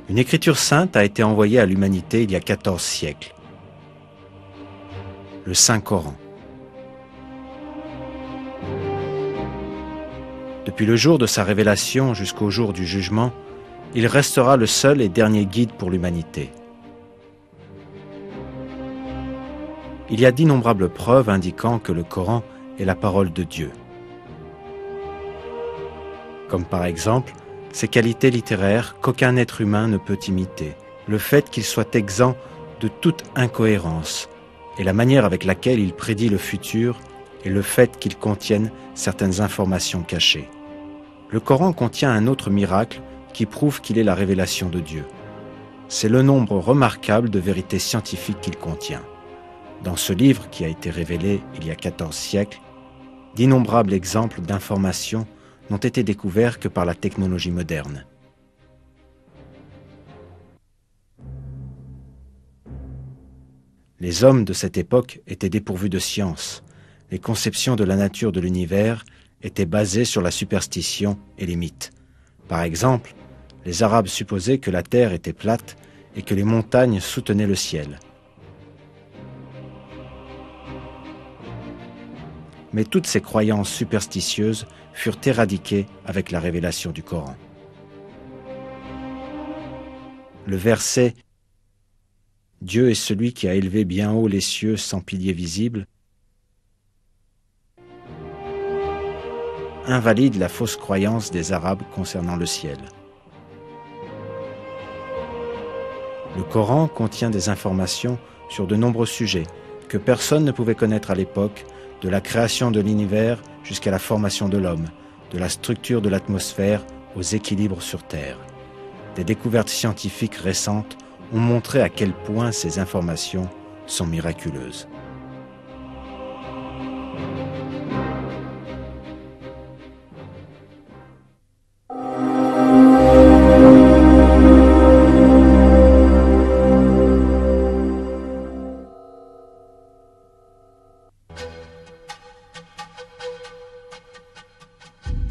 Une écriture sainte a été envoyée à l'humanité il y a 14 siècles. Le Saint-Coran. Depuis le jour de sa révélation jusqu'au jour du jugement, il restera le seul et dernier guide pour l'humanité. Il y a d'innombrables preuves indiquant que le Coran est la parole de Dieu. Comme par exemple, ses qualités littéraires qu'aucun être humain ne peut imiter, le fait qu'il soit exempt de toute incohérence, et la manière avec laquelle il prédit le futur, et le fait qu'il contienne certaines informations cachées. Le Coran contient un autre miracle qui prouve qu'il est la révélation de Dieu. C'est le nombre remarquable de vérités scientifiques qu'il contient. Dans ce livre qui a été révélé il y a 14 siècles, d'innombrables exemples d'informations n'ont été découverts que par la technologie moderne. Les hommes de cette époque étaient dépourvus de science. Les conceptions de la nature de l'univers étaient basées sur la superstition et les mythes. Par exemple, les Arabes supposaient que la terre était plate et que les montagnes soutenaient le ciel. Mais toutes ces croyances superstitieuses furent éradiquées avec la révélation du Coran. Le verset « Dieu est celui qui a élevé bien haut les cieux sans piliers visibles » invalide la fausse croyance des Arabes concernant le ciel. Le Coran contient des informations sur de nombreux sujets que personne ne pouvait connaître à l'époque, de la création de l'univers jusqu'à la formation de l'homme, de la structure de l'atmosphère aux équilibres sur Terre. Des découvertes scientifiques récentes ont montré à quel point ces informations sont miraculeuses.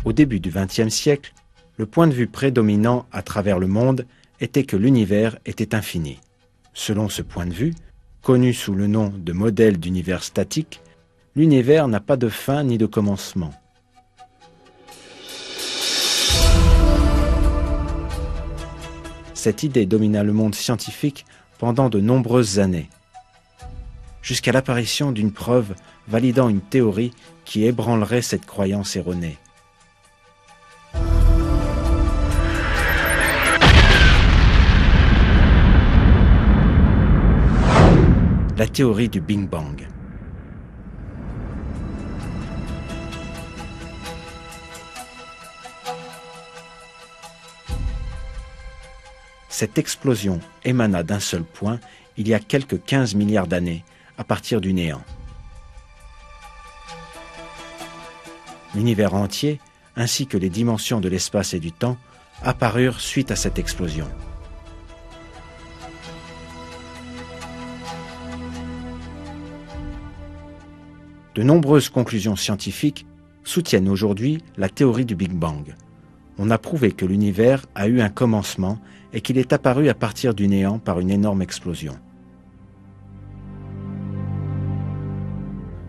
Au début du XXe siècle, le point de vue prédominant à travers le monde était que l'univers était infini. Selon ce point de vue, connu sous le nom de modèle d'univers statique, l'univers n'a pas de fin ni de commencement. Cette idée domina le monde scientifique pendant de nombreuses années, jusqu'à l'apparition d'une preuve validant une théorie qui ébranlerait cette croyance erronée. La théorie du Big Bang. Cette explosion émana d'un seul point il y a quelques 15 milliards d'années, à partir du néant. L'univers entier, ainsi que les dimensions de l'espace et du temps, apparurent suite à cette explosion. De nombreuses conclusions scientifiques soutiennent aujourd'hui la théorie du Big Bang. On a prouvé que l'univers a eu un commencement et qu'il est apparu à partir du néant par une énorme explosion.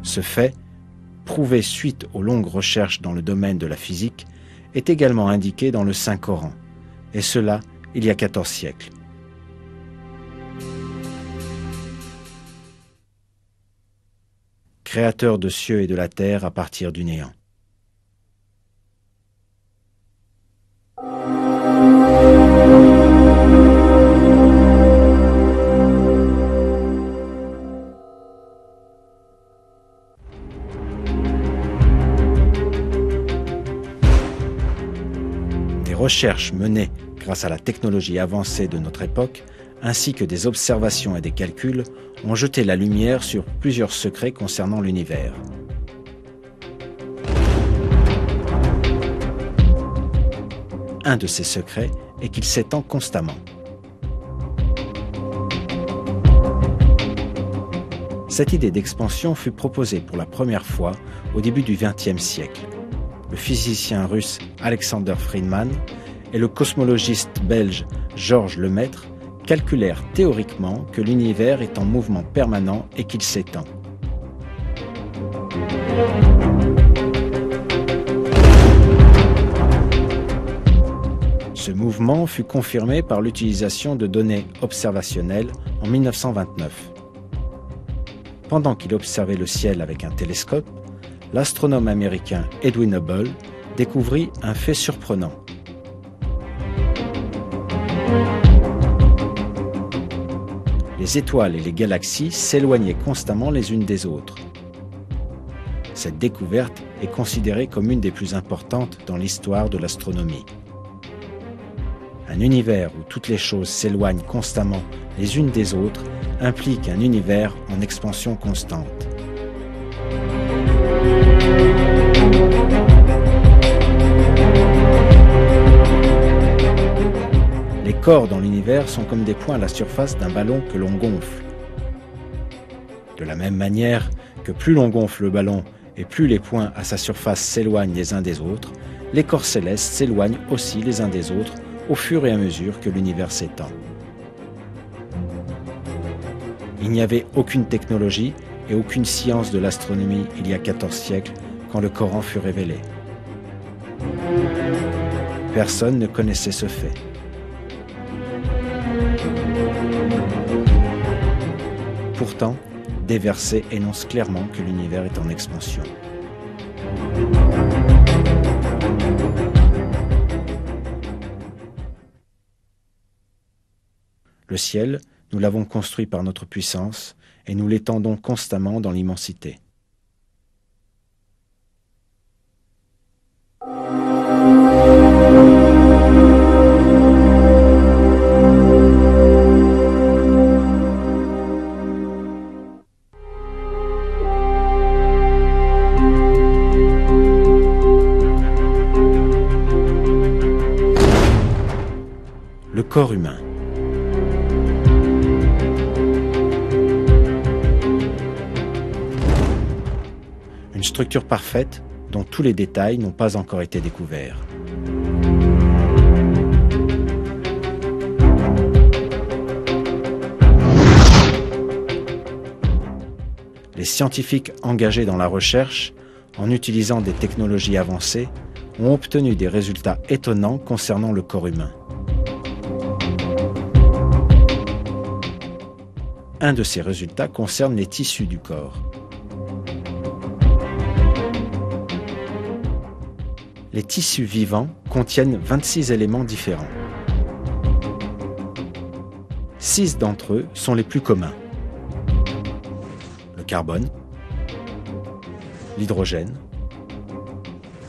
Ce fait, prouvé suite aux longues recherches dans le domaine de la physique, est également indiqué dans le Saint-Coran, et cela il y a 14 siècles. Créateur de cieux et de la terre à partir du néant. Des recherches menées grâce à la technologie avancée de notre époque, ainsi que des observations et des calculs, ont jeté la lumière sur plusieurs secrets concernant l'univers. Un de ces secrets est qu'il s'étend constamment. Cette idée d'expansion fut proposée pour la première fois au début du XXe siècle. Le physicien russe Alexander Friedman et le cosmologiste belge Georges Lemaître calculèrent théoriquement que l'univers est en mouvement permanent et qu'il s'étend. Ce mouvement fut confirmé par l'utilisation de données observationnelles en 1929. Pendant qu'il observait le ciel avec un télescope, l'astronome américain Edwin Hubble découvrit un fait surprenant. Les étoiles et les galaxies s'éloignaient constamment les unes des autres. Cette découverte est considérée comme une des plus importantes dans l'histoire de l'astronomie. Un univers où toutes les choses s'éloignent constamment les unes des autres implique un univers en expansion constante. Les corps dans l'univers sont comme des points à la surface d'un ballon que l'on gonfle. De la même manière que plus l'on gonfle le ballon et plus les points à sa surface s'éloignent les uns des autres, les corps célestes s'éloignent aussi les uns des autres au fur et à mesure que l'univers s'étend. Il n'y avait aucune technologie et aucune science de l'astronomie il y a 14 siècles quand le Coran fut révélé. Personne ne connaissait ce fait. Pourtant, des versets énoncent clairement que l'univers est en expansion. Le ciel, nous l'avons construit par notre puissance et nous l'étendons constamment dans l'immensité. Le corps humain. Une structure parfaite dont tous les détails n'ont pas encore été découverts. Les scientifiques engagés dans la recherche, en utilisant des technologies avancées, ont obtenu des résultats étonnants concernant le corps humain. Un de ces résultats concerne les tissus du corps. Les tissus vivants contiennent 26 éléments différents. 6 d'entre eux sont les plus communs. Le carbone, l'hydrogène,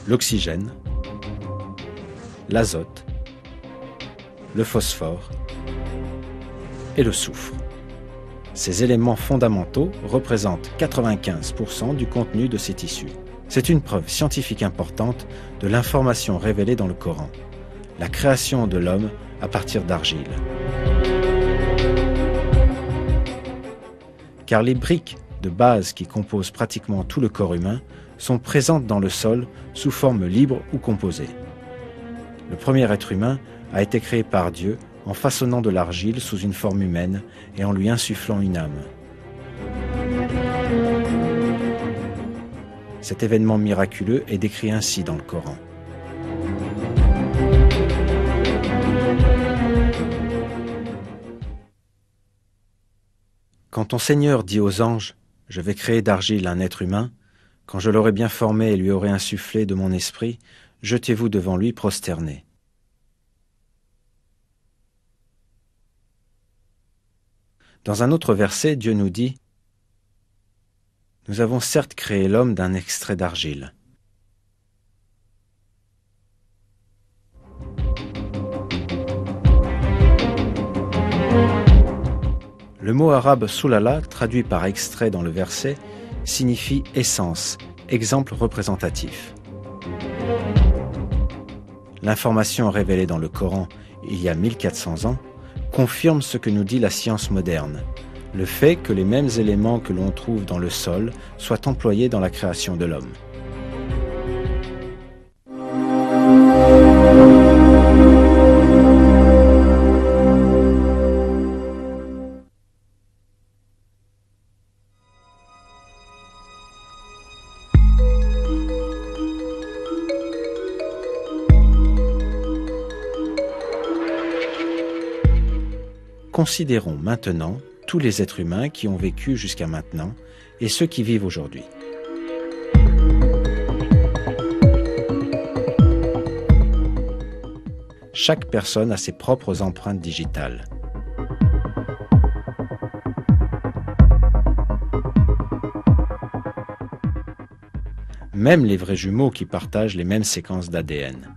l'oxygène, l'azote, le phosphore et le soufre. Ces éléments fondamentaux représentent 95% du contenu de ces tissus. C'est une preuve scientifique importante de l'information révélée dans le Coran, la création de l'homme à partir d'argile. Car les briques de base qui composent pratiquement tout le corps humain sont présentes dans le sol sous forme libre ou composée. Le premier être humain a été créé par Dieu en façonnant de l'argile sous une forme humaine et en lui insufflant une âme. Cet événement miraculeux est décrit ainsi dans le Coran. Quand ton Seigneur dit aux anges « Je vais créer d'argile un être humain », quand je l'aurai bien formé et lui aurai insufflé de mon esprit, jetez-vous devant lui prosternés. Dans un autre verset, Dieu nous dit « Nous avons certes créé l'homme d'un extrait d'argile. » Le mot arabe « sulala », traduit par extrait dans le verset, signifie essence, exemple représentatif. L'information révélée dans le Coran il y a 1400 ans confirme ce que nous dit la science moderne, le fait que les mêmes éléments que l'on trouve dans le sol soient employés dans la création de l'homme. Considérons maintenant tous les êtres humains qui ont vécu jusqu'à maintenant et ceux qui vivent aujourd'hui. Chaque personne a ses propres empreintes digitales. Même les vrais jumeaux qui partagent les mêmes séquences d'ADN.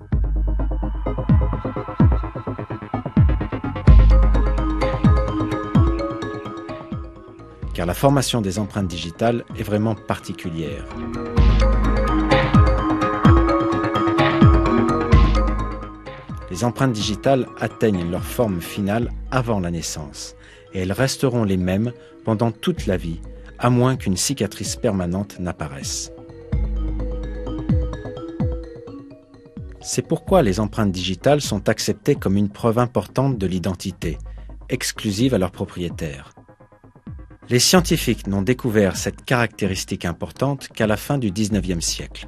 Car la formation des empreintes digitales est vraiment particulière. Les empreintes digitales atteignent leur forme finale avant la naissance, et elles resteront les mêmes pendant toute la vie, à moins qu'une cicatrice permanente n'apparaisse. C'est pourquoi les empreintes digitales sont acceptées comme une preuve importante de l'identité, exclusive à leurs propriétaires. Les scientifiques n'ont découvert cette caractéristique importante qu'à la fin du XIXe siècle.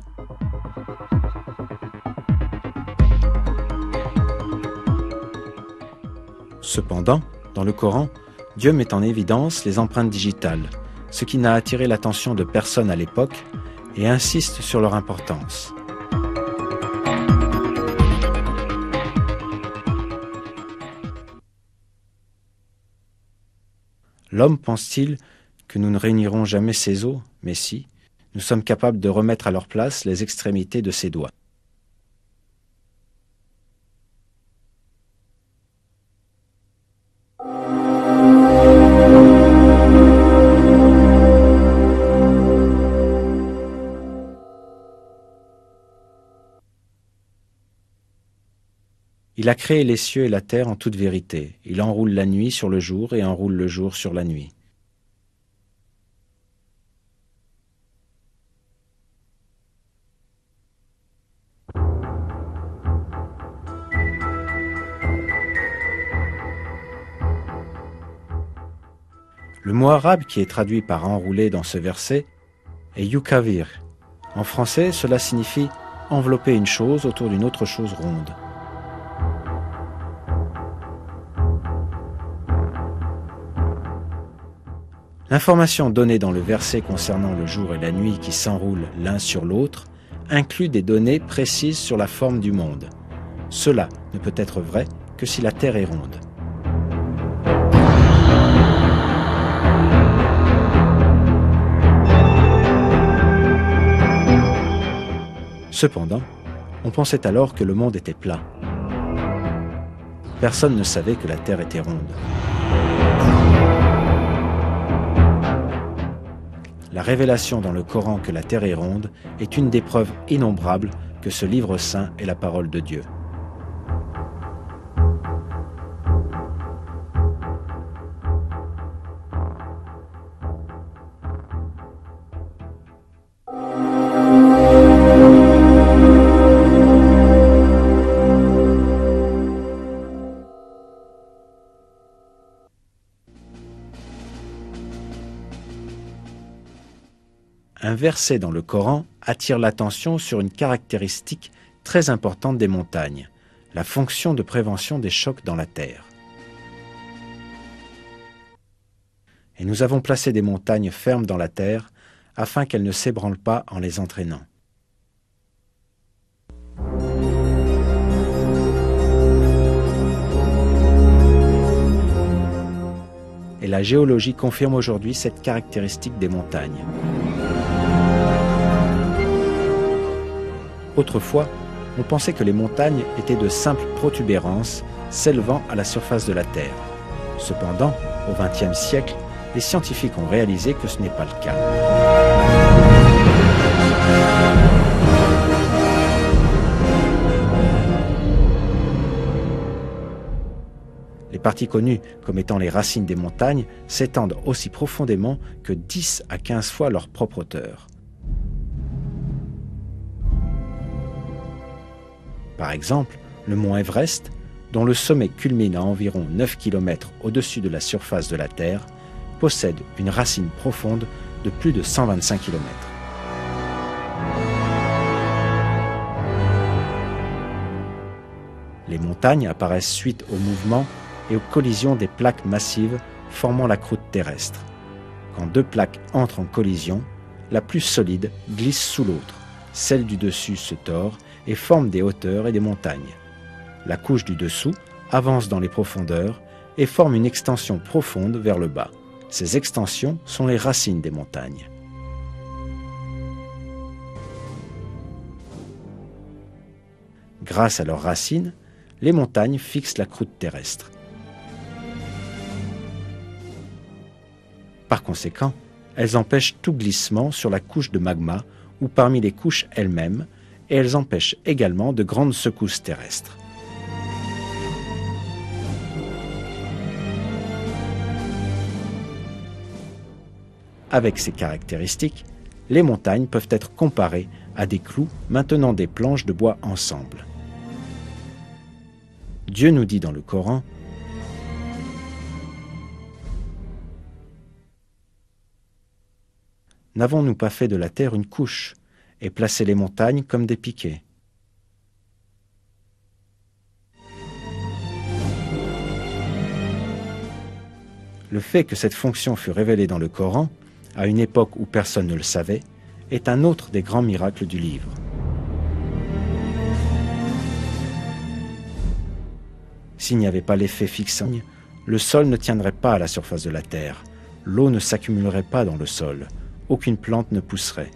Cependant, dans le Coran, Dieu met en évidence les empreintes digitales, ce qui n'a attiré l'attention de personne à l'époque et insiste sur leur importance. L'homme pense-t-il que nous ne réunirons jamais ses os? Mais si, nous sommes capables de remettre à leur place les extrémités de ses doigts. Il a créé les cieux et la terre en toute vérité. Il enroule la nuit sur le jour et enroule le jour sur la nuit. Le mot arabe qui est traduit par enrouler dans ce verset est yukavir. En français, cela signifie envelopper une chose autour d'une autre chose ronde. L'information donnée dans le verset concernant le jour et la nuit qui s'enroulent l'un sur l'autre inclut des données précises sur la forme du monde. Cela ne peut être vrai que si la Terre est ronde. Cependant, on pensait alors que le monde était plat. Personne ne savait que la Terre était ronde. La révélation dans le Coran que la Terre est ronde est une des preuves innombrables que ce livre saint est la parole de Dieu. Un verset dans le Coran attire l'attention sur une caractéristique très importante des montagnes, la fonction de prévention des chocs dans la terre. Et nous avons placé des montagnes fermes dans la terre afin qu'elles ne s'ébranlent pas en les entraînant. Et la géologie confirme aujourd'hui cette caractéristique des montagnes. Autrefois, on pensait que les montagnes étaient de simples protubérances s'élevant à la surface de la Terre. Cependant, au XXe siècle, les scientifiques ont réalisé que ce n'est pas le cas. Les parties connues comme étant les racines des montagnes s'étendent aussi profondément que 10 à 15 fois leur propre hauteur. Par exemple, le mont Everest, dont le sommet culmine à environ 9 km au-dessus de la surface de la Terre, possède une racine profonde de plus de 125 km. Les montagnes apparaissent suite au mouvement et aux collisions des plaques massives formant la croûte terrestre. Quand deux plaques entrent en collision, la plus solide glisse sous l'autre, celle du dessus se tord et forme des hauteurs et des montagnes. La couche du dessous avance dans les profondeurs et forme une extension profonde vers le bas. Ces extensions sont les racines des montagnes. Grâce à leurs racines, les montagnes fixent la croûte terrestre. Par conséquent, elles empêchent tout glissement sur la couche de magma ou parmi les couches elles-mêmes, et elles empêchent également de grandes secousses terrestres. Avec ces caractéristiques, les montagnes peuvent être comparées à des clous maintenant des planches de bois ensemble. Dieu nous dit dans le Coran: « N'avons-nous pas fait de la terre une couche et placé les montagnes comme des piquets ?» Le fait que cette fonction fût révélée dans le Coran, à une époque où personne ne le savait, est un autre des grands miracles du livre. S'il n'y avait pas l'effet fixant, le sol ne tiendrait pas à la surface de la terre, l'eau ne s'accumulerait pas dans le sol, aucune plante ne pousserait.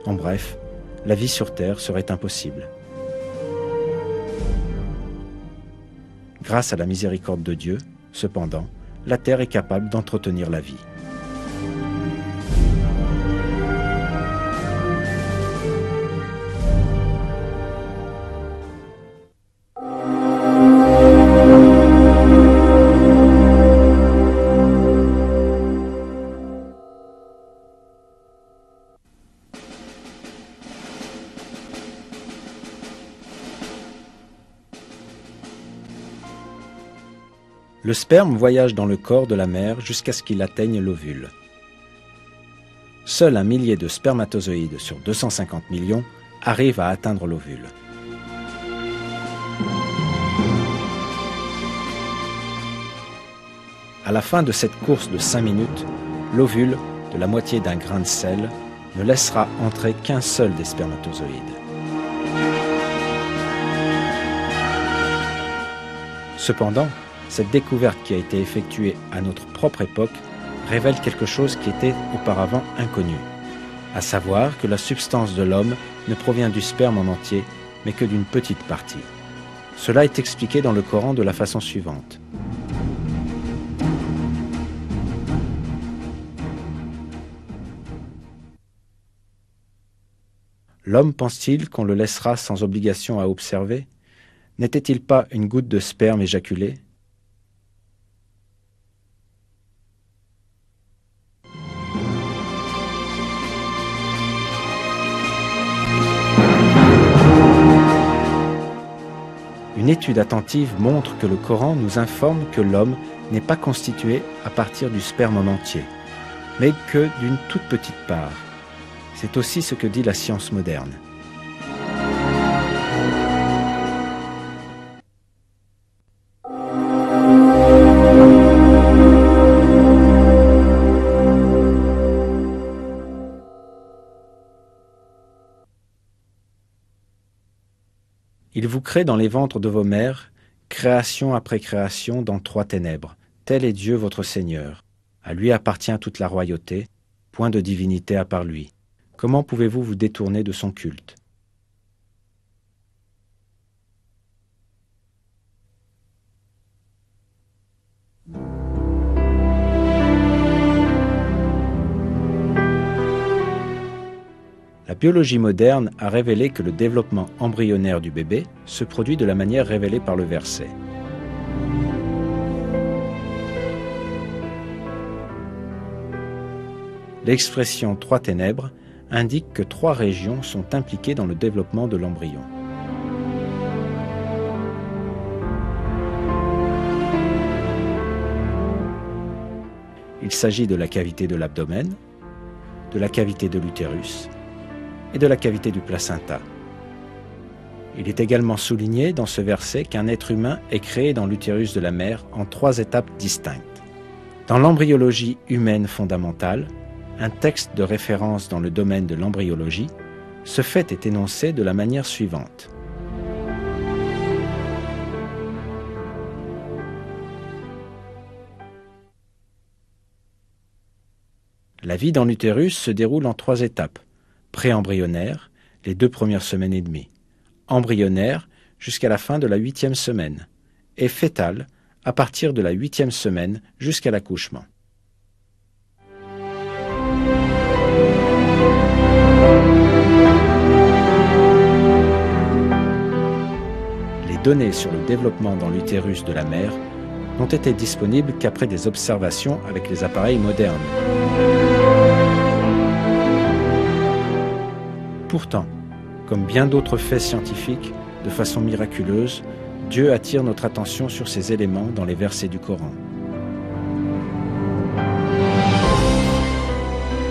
En bref, la vie sur terre serait impossible. Grâce à la miséricorde de Dieu, cependant, la terre est capable d'entretenir la vie. Le sperme voyage dans le corps de la mère jusqu'à ce qu'il atteigne l'ovule. Seul 1 millier de spermatozoïdes sur 250 millions arrive à atteindre l'ovule. À la fin de cette course de 5 minutes, l'ovule, de la moitié d'un grain de sel, ne laissera entrer qu'un seul des spermatozoïdes. Cependant, cette découverte qui a été effectuée à notre propre époque révèle quelque chose qui était auparavant inconnu, à savoir que la substance de l'homme ne provient du sperme en entier, mais que d'une petite partie. Cela est expliqué dans le Coran de la façon suivante. L'homme pense-t-il qu'on le laissera sans obligation à observer? N'était-il pas une goutte de sperme éjaculée? Une étude attentive montre que le Coran nous informe que l'homme n'est pas constitué à partir du sperme en entier, mais que d'une toute petite part. C'est aussi ce que dit la science moderne. Il vous crée dans les ventres de vos mères, création après création dans 3 ténèbres. Tel est Dieu votre Seigneur. À lui appartient toute la royauté, point de divinité à part lui. Comment pouvez-vous vous détourner de son culte? La biologie moderne a révélé que le développement embryonnaire du bébé se produit de la manière révélée par le verset. L'expression 3 ténèbres indique que 3 régions sont impliquées dans le développement de l'embryon. Il s'agit de la cavité de l'abdomen, de la cavité de l'utérus et de la cavité du placenta. Il est également souligné dans ce verset qu'un être humain est créé dans l'utérus de la mère en 3 étapes distinctes. Dans l'embryologie humaine fondamentale, un texte de référence dans le domaine de l'embryologie, ce fait est énoncé de la manière suivante. La vie dans l'utérus se déroule en 3 étapes. Pré-embryonnaire, les 2 premières semaines et demie. Embryonnaire, jusqu'à la fin de la 8e semaine. Et fétale, à partir de la 8e semaine jusqu'à l'accouchement. Les données sur le développement dans l'utérus de la mère n'ont été disponibles qu'après des observations avec les appareils modernes. Pourtant, comme bien d'autres faits scientifiques, de façon miraculeuse, Dieu attire notre attention sur ces éléments dans les versets du Coran.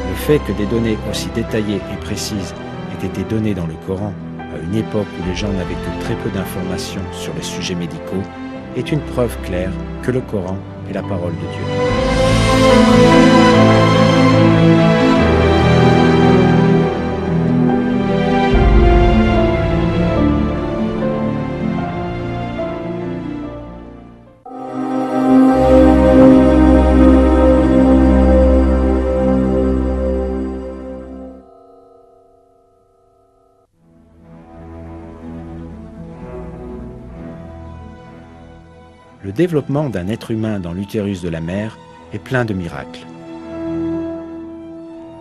Le fait que des données aussi détaillées et précises aient été données dans le Coran à une époque où les gens n'avaient que très peu d'informations sur les sujets médicaux est une preuve claire que le Coran est la parole de Dieu. Le développement d'un être humain dans l'utérus de la mère est plein de miracles.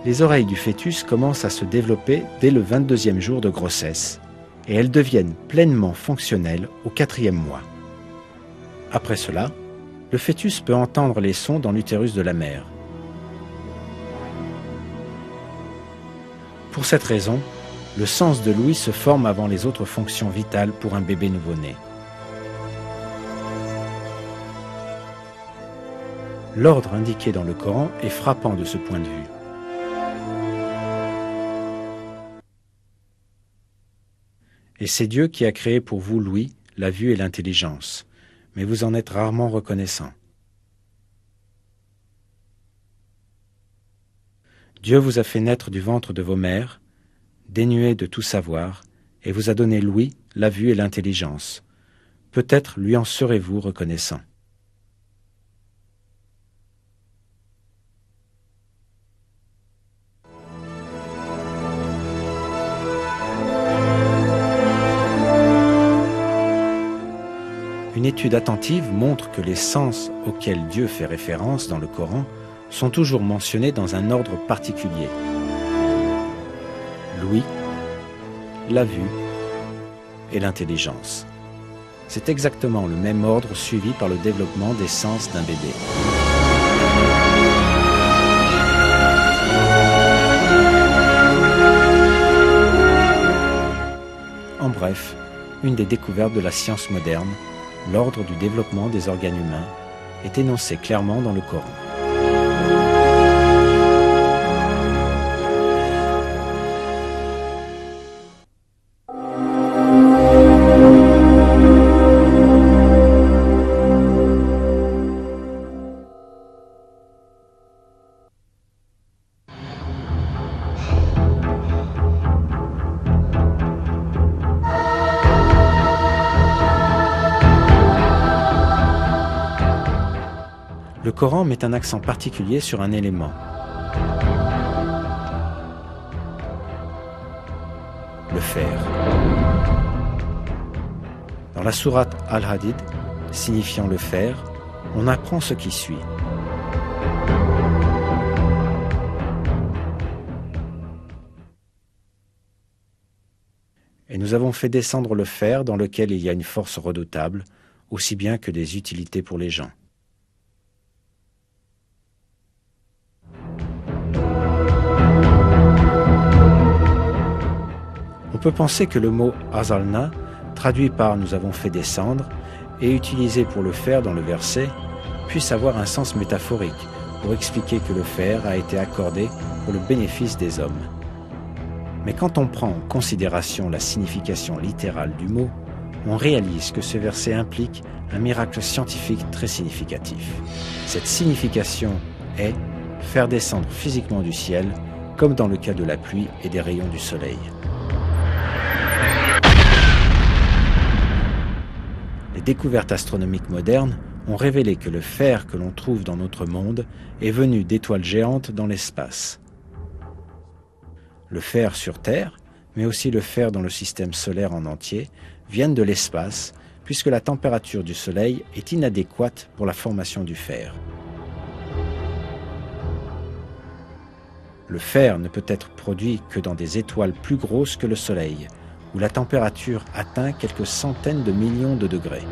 Les oreilles du fœtus commencent à se développer dès le 22e jour de grossesse et elles deviennent pleinement fonctionnelles au 4e mois. Après cela, le fœtus peut entendre les sons dans l'utérus de la mère. Pour cette raison, le sens de l'ouïe se forme avant les autres fonctions vitales pour un bébé nouveau-né. L'ordre indiqué dans le Coran est frappant de ce point de vue. Et c'est Dieu qui a créé pour vous l'ouïe, la vue et l'intelligence, mais vous en êtes rarement reconnaissant. Dieu vous a fait naître du ventre de vos mères, dénué de tout savoir, et vous a donné l'ouïe, la vue et l'intelligence. Peut-être lui en serez-vous reconnaissant. Une étude attentive montre que les sens auxquels Dieu fait référence dans le Coran sont toujours mentionnés dans un ordre particulier. L'ouïe, la vue et l'intelligence. C'est exactement le même ordre suivi par le développement des sens d'un bébé. En bref, une des découvertes de la science moderne, l'ordre du développement des organes humains, est énoncé clairement dans le Coran. Le Coran met un accent particulier sur un élément. Le fer. Dans la sourate Al-Hadid, signifiant le fer, on apprend ce qui suit. Et nous avons fait descendre le fer dans lequel il y a une force redoutable, aussi bien que des utilités pour les gens. On peut penser que le mot « azalna », traduit par « nous avons fait descendre » et utilisé pour le fer dans le verset, puisse avoir un sens métaphorique pour expliquer que le fer a été accordé pour le bénéfice des hommes. Mais quand on prend en considération la signification littérale du mot, on réalise que ce verset implique un miracle scientifique très significatif. Cette signification est faire descendre physiquement du ciel, comme dans le cas de la pluie et des rayons du soleil. Les découvertes astronomiques modernes ont révélé que le fer que l'on trouve dans notre monde est venu d'étoiles géantes dans l'espace. Le fer sur Terre, mais aussi le fer dans le système solaire en entier, viennent de l'espace, puisque la température du Soleil est inadéquate pour la formation du fer. Le fer ne peut être produit que dans des étoiles plus grosses que le Soleil, où la température atteint quelques centaines de millions de degrés.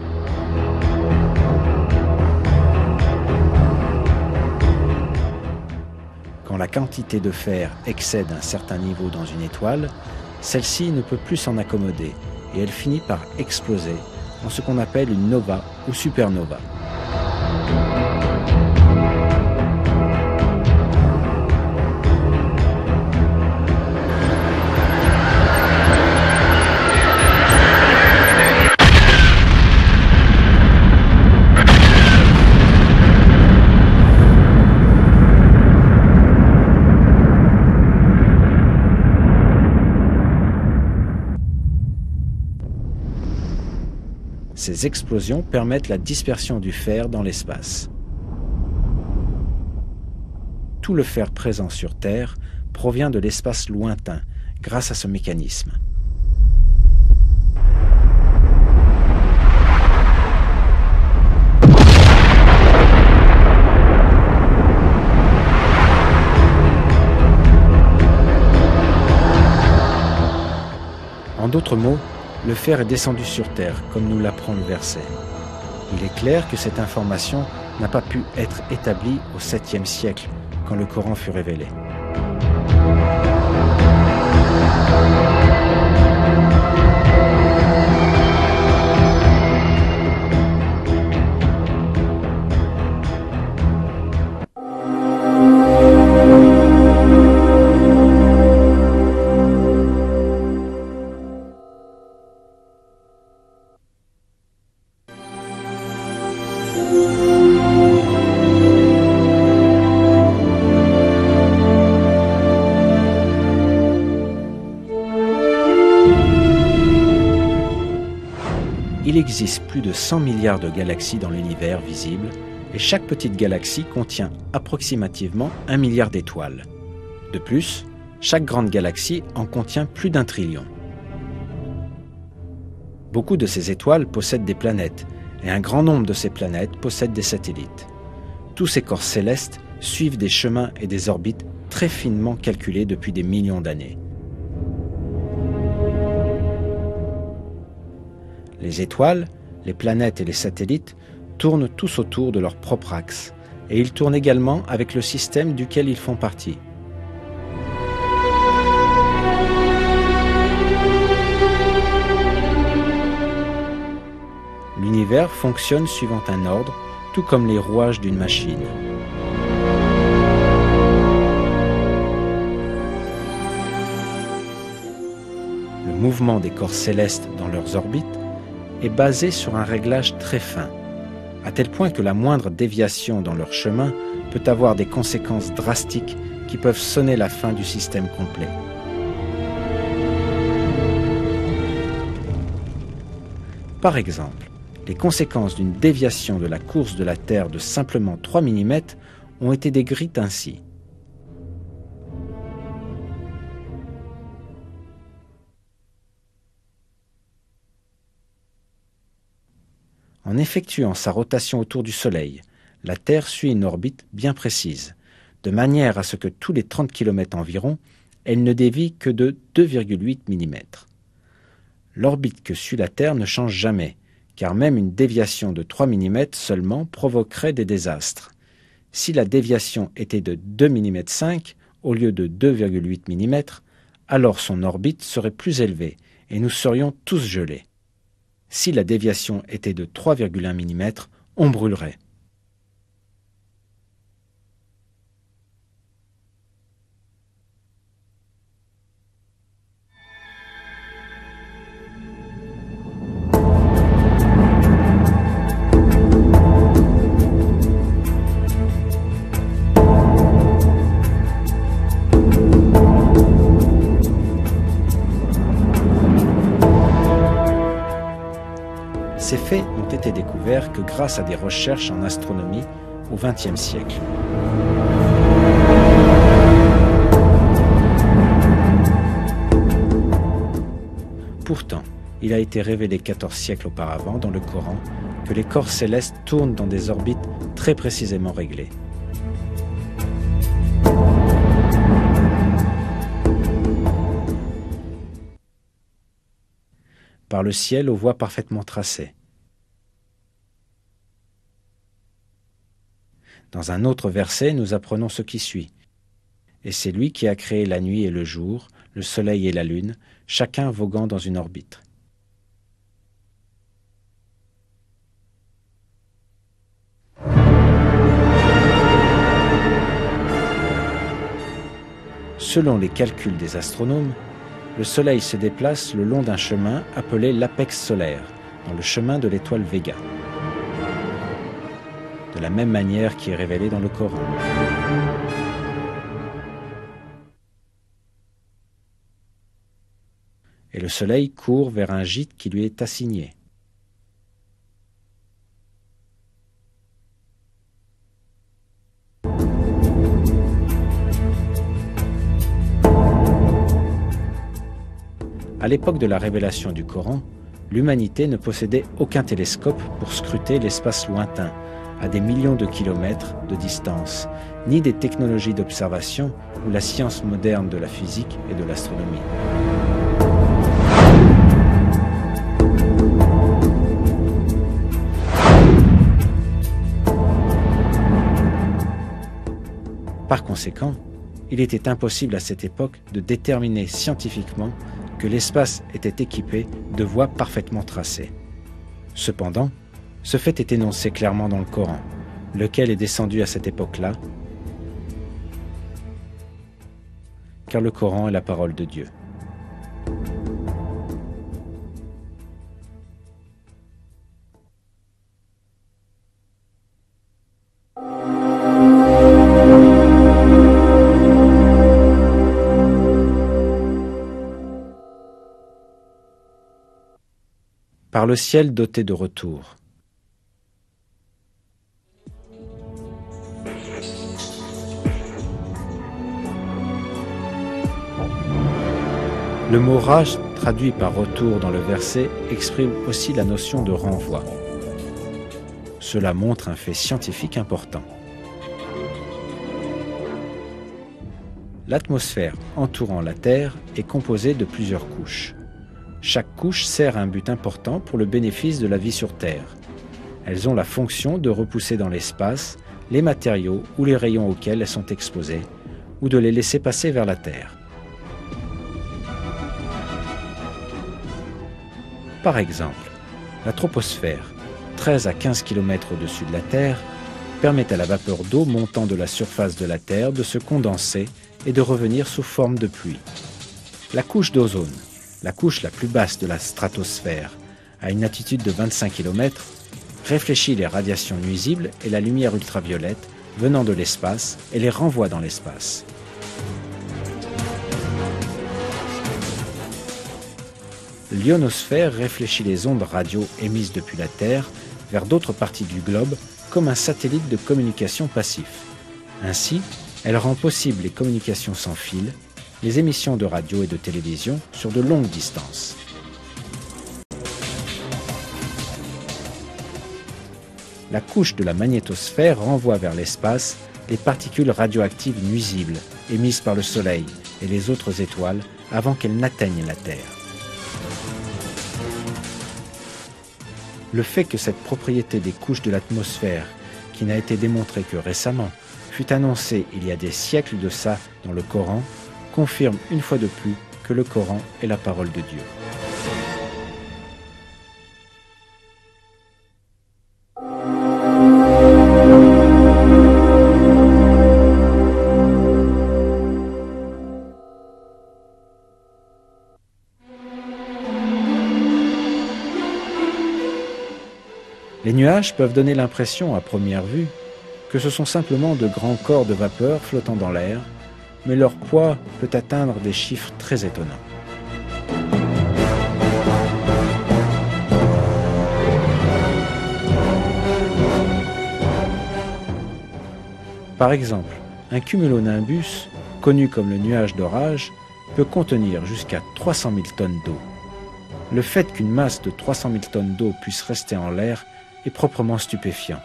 Quand la quantité de fer excède un certain niveau dans une étoile, celle-ci ne peut plus s'en accommoder et elle finit par exploser en ce qu'on appelle une nova ou supernova. Ces explosions permettent la dispersion du fer dans l'espace. Tout le fer présent sur Terre provient de l'espace lointain grâce à ce mécanisme. En d'autres mots, le fer est descendu sur Terre, comme nous l'apprend le verset. Il est clair que cette information n'a pas pu être établie au 7e siècle, quand le Coran fut révélé. Il existe plus de 100 milliards de galaxies dans l'univers visible et chaque petite galaxie contient approximativement 1 milliard d'étoiles. De plus, chaque grande galaxie en contient plus d'1 trillion. Beaucoup de ces étoiles possèdent des planètes et un grand nombre de ces planètes possèdent des satellites. Tous ces corps célestes suivent des chemins et des orbites très finement calculés depuis des millions d'années. Les étoiles, les planètes et les satellites tournent tous autour de leur propre axe, et ils tournent également avec le système duquel ils font partie. L'univers fonctionne suivant un ordre, tout comme les rouages d'une machine. Le mouvement des corps célestes dans leurs orbites est basé sur un réglage très fin, à tel point que la moindre déviation dans leur chemin peut avoir des conséquences drastiques qui peuvent sonner la fin du système complet. Par exemple, les conséquences d'une déviation de la course de la Terre de simplement 3 mm ont été décrites ainsi. En effectuant sa rotation autour du Soleil, la Terre suit une orbite bien précise, de manière à ce que tous les 30 km environ, elle ne dévie que de 2,8 mm. L'orbite que suit la Terre ne change jamais, car même une déviation de 3 mm seulement provoquerait des désastres. Si la déviation était de 2,5 mm au lieu de 2,8 mm, alors son orbite serait plus élevée et nous serions tous gelés. Si la déviation était de 3,1 mm, on brûlerait. Ces faits n'ont été découverts que grâce à des recherches en astronomie au XXe siècle. Pourtant, il a été révélé 14 siècles auparavant dans le Coran que les corps célestes tournent dans des orbites très précisément réglées. Par le ciel aux voies parfaitement tracées. Dans un autre verset, nous apprenons ce qui suit. Et c'est lui qui a créé la nuit et le jour, le soleil et la lune, chacun voguant dans une orbite. Selon les calculs des astronomes, le Soleil se déplace le long d'un chemin appelé l'apex solaire, dans le chemin de l'étoile Véga, de la même manière qui est révélée dans le Coran. Et le Soleil court vers un gîte qui lui est assigné. À l'époque de la révélation du Coran, l'humanité ne possédait aucun télescope pour scruter l'espace lointain, à des millions de kilomètres de distance, ni des technologies d'observation ou la science moderne de la physique et de l'astronomie. Par conséquent, il était impossible à cette époque de déterminer scientifiquement que l'espace était équipé de voies parfaitement tracées. Cependant, ce fait est énoncé clairement dans le Coran, lequel est descendu à cette époque-là, car le Coran est la parole de Dieu. Par le ciel doté de retour. Le mot raj, traduit par retour dans le verset, exprime aussi la notion de renvoi. Cela montre un fait scientifique important. L'atmosphère entourant la Terre est composée de plusieurs couches. Chaque couche sert à un but important pour le bénéfice de la vie sur Terre. Elles ont la fonction de repousser dans l'espace les matériaux ou les rayons auxquels elles sont exposées, ou de les laisser passer vers la Terre. Par exemple, la troposphère, 13 à 15 km au-dessus de la Terre, permet à la vapeur d'eau montant de la surface de la Terre de se condenser et de revenir sous forme de pluie. La couche d'ozone, la couche la plus basse de la stratosphère, à une altitude de 25 km, réfléchit les radiations nuisibles et la lumière ultraviolette venant de l'espace et les renvoie dans l'espace. L'ionosphère réfléchit les ondes radio émises depuis la Terre vers d'autres parties du globe comme un satellite de communication passif. Ainsi, elle rend possible les communications sans fil, les émissions de radio et de télévision sur de longues distances. La couche de la magnétosphère renvoie vers l'espace les particules radioactives nuisibles émises par le Soleil et les autres étoiles avant qu'elles n'atteignent la Terre. Le fait que cette propriété des couches de l'atmosphère, qui n'a été démontrée que récemment, fut annoncée il y a des siècles de ça dans le Coran, confirme une fois de plus que le Coran est la parole de Dieu. Les nuages peuvent donner l'impression, à première vue, que ce sont simplement de grands corps de vapeur flottant dans l'air, mais leur poids peut atteindre des chiffres très étonnants. Par exemple, un cumulonimbus, connu comme le nuage d'orage, peut contenir jusqu'à 300 000 tonnes d'eau. Le fait qu'une masse de 300 000 tonnes d'eau puisse rester en l'air est proprement stupéfiant.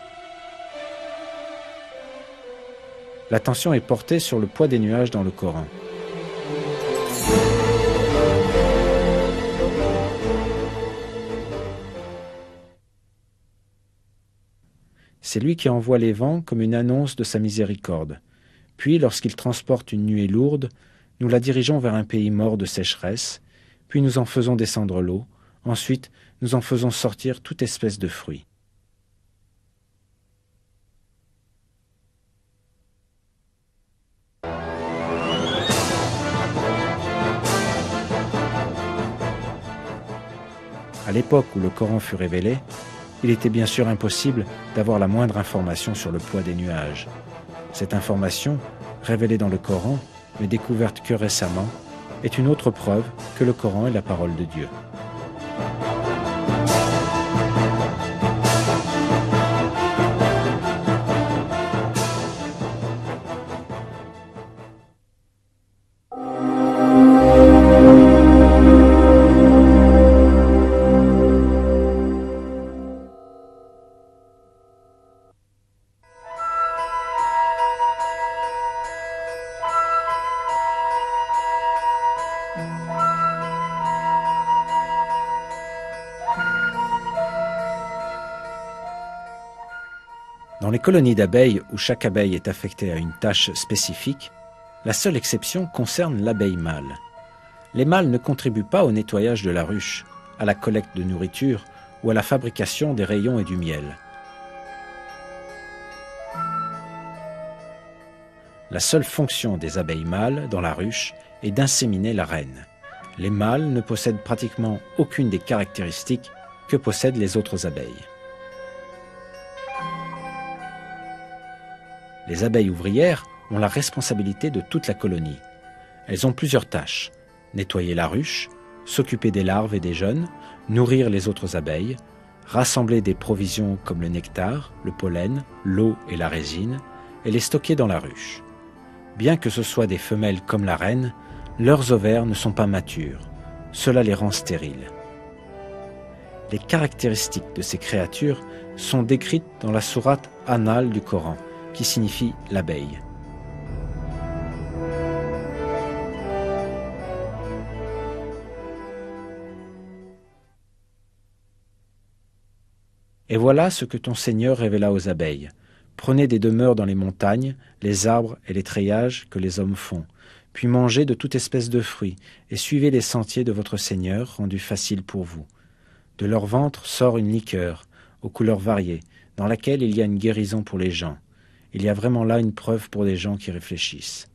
L'attention est portée sur le poids des nuages dans le Coran. C'est lui qui envoie les vents comme une annonce de sa miséricorde. Puis, lorsqu'il transporte une nuée lourde, nous la dirigeons vers un pays mort de sécheresse, puis nous en faisons descendre l'eau, ensuite nous en faisons sortir toute espèce de fruits. À l'époque où le Coran fut révélé, il était bien sûr impossible d'avoir la moindre information sur le poids des nuages. Cette information, révélée dans le Coran, mais découverte que récemment, est une autre preuve que le Coran est la parole de Dieu. Dans les colonies d'abeilles où chaque abeille est affectée à une tâche spécifique, la seule exception concerne l'abeille mâle. Les mâles ne contribuent pas au nettoyage de la ruche, à la collecte de nourriture ou à la fabrication des rayons et du miel. La seule fonction des abeilles mâles dans la ruche est d'inséminer la reine. Les mâles ne possèdent pratiquement aucune des caractéristiques que possèdent les autres abeilles. Les abeilles ouvrières ont la responsabilité de toute la colonie. Elles ont plusieurs tâches: nettoyer la ruche, s'occuper des larves et des jeunes, nourrir les autres abeilles, rassembler des provisions comme le nectar, le pollen, l'eau et la résine, et les stocker dans la ruche. Bien que ce soient des femelles comme la reine, leurs ovaires ne sont pas matures. Cela les rend stériles. Les caractéristiques de ces créatures sont décrites dans la sourate An-Nahl du Coran, qui signifie l'abeille. Et voilà ce que ton Seigneur révéla aux abeilles. Prenez des demeures dans les montagnes, les arbres et les treillages que les hommes font, puis mangez de toute espèce de fruits, et suivez les sentiers de votre Seigneur, rendus faciles pour vous. De leur ventre sort une liqueur, aux couleurs variées, dans laquelle il y a une guérison pour les gens. Il y a vraiment là une preuve pour des gens qui réfléchissent.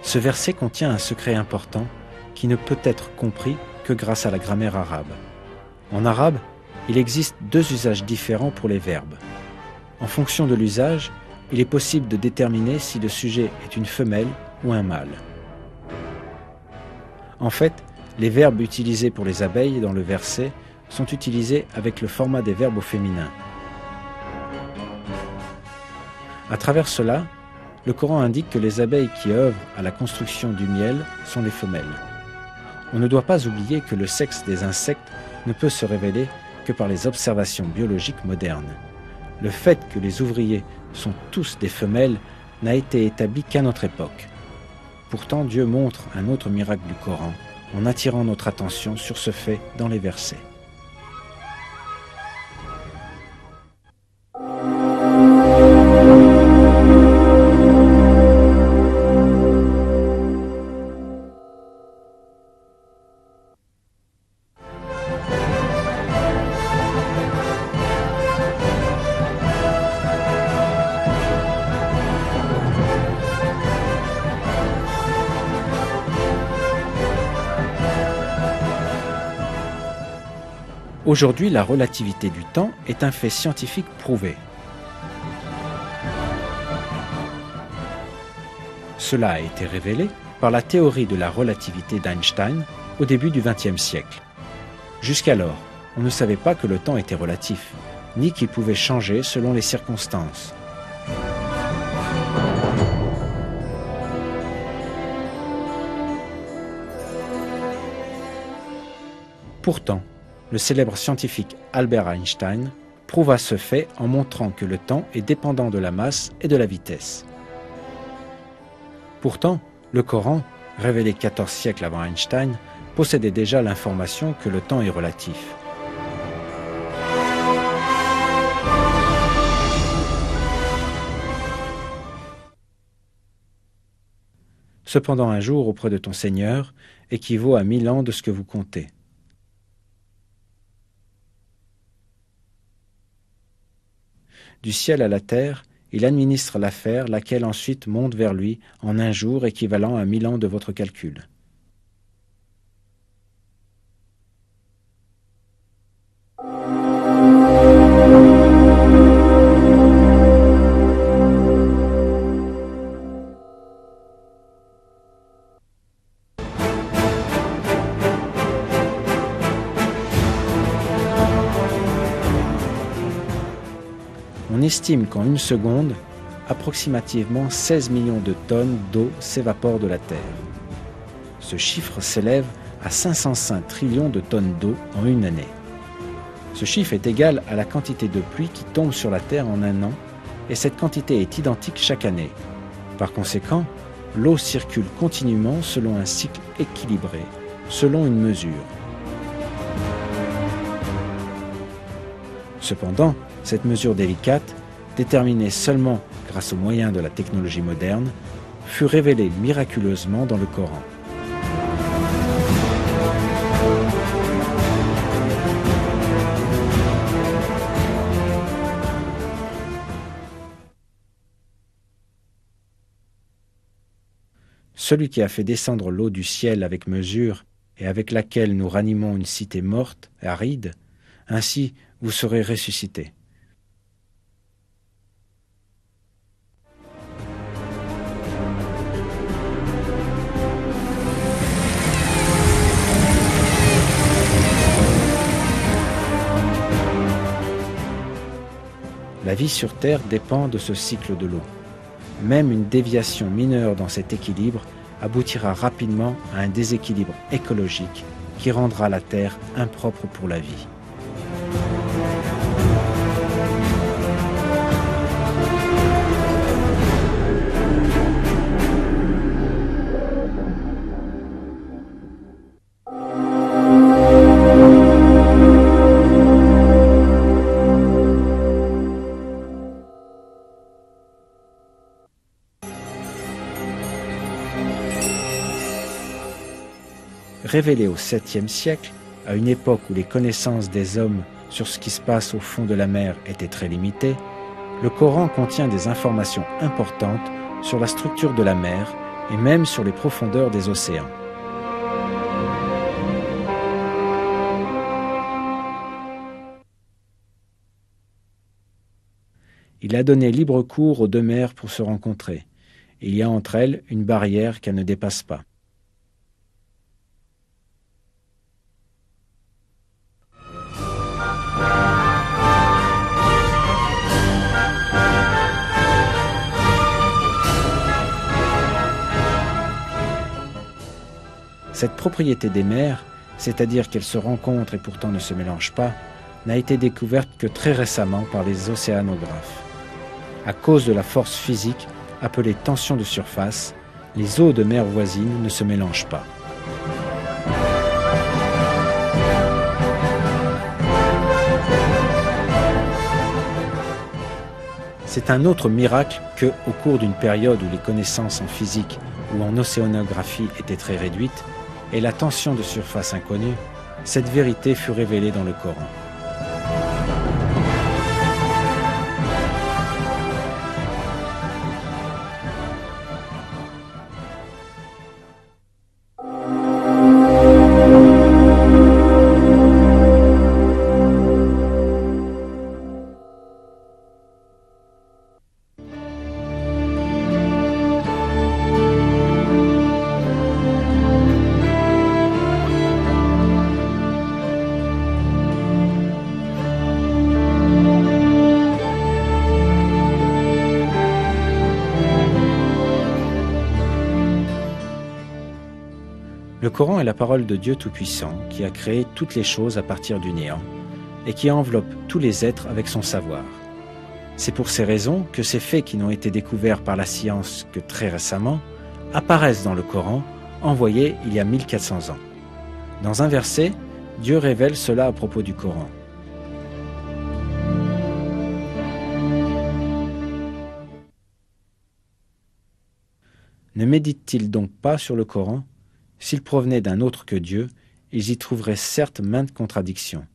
Ce verset contient un secret important qui ne peut être compris que grâce à la grammaire arabe. En arabe, il existe deux usages différents pour les verbes. En fonction de l'usage, il est possible de déterminer si le sujet est une femelle ou un mâle. En fait, les verbes utilisés pour les abeilles dans le verset sont utilisés avec le format des verbes au féminin. À travers cela, le Coran indique que les abeilles qui œuvrent à la construction du miel sont les femelles. On ne doit pas oublier que le sexe des insectes ne peut se révéler que par les observations biologiques modernes. Le fait que les ouvriers sont tous des femelles n'a été établi qu'à notre époque. Pourtant, Dieu montre un autre miracle du Coran en attirant notre attention sur ce fait dans les versets. Aujourd'hui, la relativité du temps est un fait scientifique prouvé. Cela a été révélé par la théorie de la relativité d'Einstein au début du XXe siècle. Jusqu'alors, on ne savait pas que le temps était relatif, ni qu'il pouvait changer selon les circonstances. Pourtant, le célèbre scientifique Albert Einstein prouva ce fait en montrant que le temps est dépendant de la masse et de la vitesse. Pourtant, le Coran, révélé 14 siècles avant Einstein, possédait déjà l'information que le temps est relatif. Cependant, un jour auprès de ton Seigneur équivaut à 1000 ans de ce que vous comptez. Du ciel à la terre, il administre l'affaire, laquelle ensuite monte vers lui en un jour équivalent à 1000 ans de votre calcul. On estime qu'en une seconde, approximativement 16 millions de tonnes d'eau s'évaporent de la Terre. Ce chiffre s'élève à 505 trillions de tonnes d'eau en une année. Ce chiffre est égal à la quantité de pluie qui tombe sur la Terre en un an, et cette quantité est identique chaque année. Par conséquent, l'eau circule continuellement selon un cycle équilibré, selon une mesure. Cependant, cette mesure délicate, déterminée seulement grâce aux moyens de la technologie moderne, fut révélée miraculeusement dans le Coran. Celui qui a fait descendre l'eau du ciel avec mesure et avec laquelle nous ranimons une cité morte et aride, ainsi vous serez ressuscités. La vie sur Terre dépend de ce cycle de l'eau. Même une déviation mineure dans cet équilibre aboutira rapidement à un déséquilibre écologique qui rendra la Terre impropre pour la vie. Révélé au 7e siècle, à une époque où les connaissances des hommes sur ce qui se passe au fond de la mer étaient très limitées, le Coran contient des informations importantes sur la structure de la mer et même sur les profondeurs des océans. Il a donné libre cours aux deux mers pour se rencontrer. Il y a entre elles une barrière qu'elles ne dépassent pas. Cette propriété des mers, c'est-à-dire qu'elles se rencontrent et pourtant ne se mélangent pas, n'a été découverte que très récemment par les océanographes. À cause de la force physique appelée tension de surface, les eaux de mer voisines ne se mélangent pas. C'est un autre miracle que, au cours d'une période où les connaissances en physique ou en océanographie étaient très réduites, et la tension de surface inconnue, cette vérité fut révélée dans le Coran. Le Coran est la parole de Dieu Tout-Puissant qui a créé toutes les choses à partir du néant et qui enveloppe tous les êtres avec son savoir. C'est pour ces raisons que ces faits qui n'ont été découverts par la science que très récemment apparaissent dans le Coran, envoyé il y a 1400 ans. Dans un verset, Dieu révèle cela à propos du Coran. Ne méditent-ils donc pas sur le Coran? S'il provenait d'un autre que Dieu, ils y trouveraient certes maintes contradictions.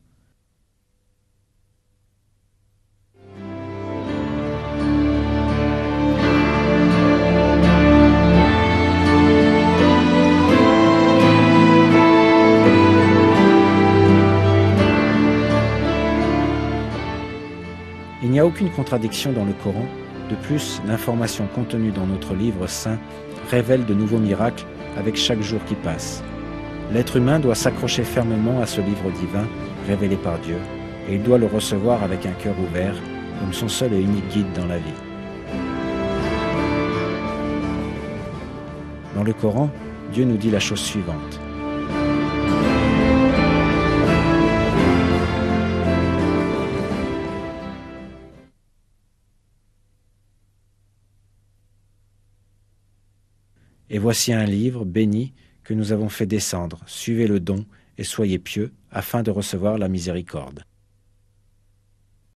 Il n'y a aucune contradiction dans le Coran. De plus, l'information contenue dans notre livre saint révèle de nouveaux miracles avec chaque jour qui passe. L'être humain doit s'accrocher fermement à ce livre divin révélé par Dieu, et il doit le recevoir avec un cœur ouvert, comme son seul et unique guide dans la vie. Dans le Coran, Dieu nous dit la chose suivante. Et voici un livre béni que nous avons fait descendre. Suivez le don et soyez pieux afin de recevoir la miséricorde.